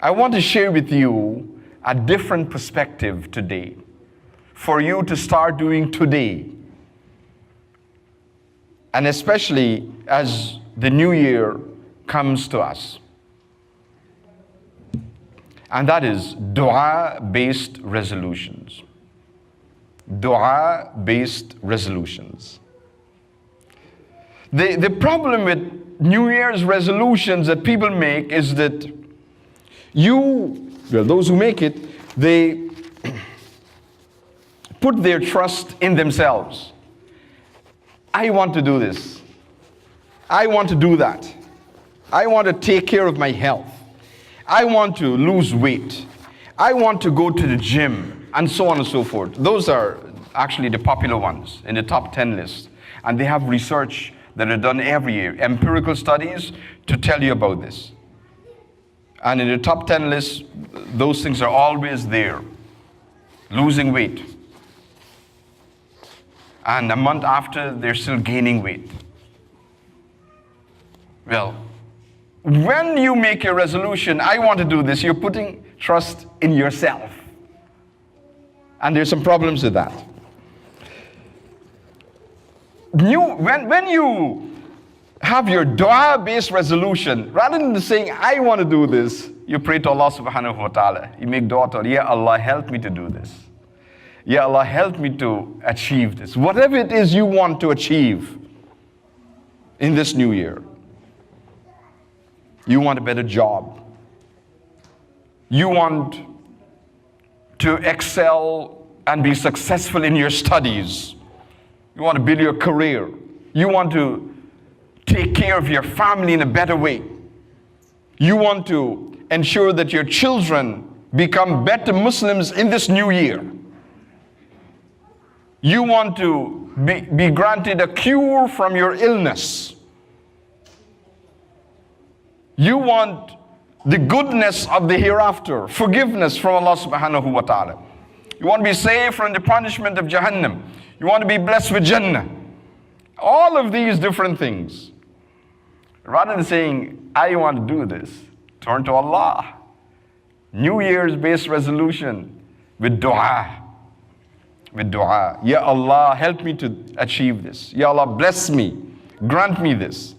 I want to share with you a different perspective today for you to start doing today. And especially as the new year comes to us. And that is dua-based resolutions. Dua-based resolutions. The problem with New Year's resolutions that people make is that those who make it, they put their trust in themselves. I want to do this. I want to do that. I want to take care of my health. I want to lose weight. I want to go to the gym, and so on and so forth. Those are actually the popular ones in the top 10 list. And they have research that are done every year, empirical studies to tell you about this. And in the top 10 list, those things are always there. Losing weight. And a month after, they're still gaining weight. Well, when you make your resolution, I want to do this, you're putting trust in yourself. And there's some problems with that. When you have your dua-based resolution, rather than saying, I want to do this, you pray to Allah subhanahu wa ta'ala. You make dua to Allah, Ya Allah, help me to do this. Ya Allah, help me to achieve this. Whatever it is you want to achieve in this new year. You want a better job. You want to excel and be successful in your studies. You want to build your career. You want to take care of your family in a better way. You want to ensure that your children become better Muslims in this new year. You want to be granted a cure from your illness. You want the goodness of the hereafter, forgiveness from Allah subhanahu wa ta'ala. You want to be saved from the punishment of Jahannam. You want to be blessed with Jannah. All of these different things. Rather than saying, I want to do this, turn to Allah. New Year's based resolution with dua. With dua. Ya Allah, help me to achieve this. Ya Allah, bless me. Grant me this.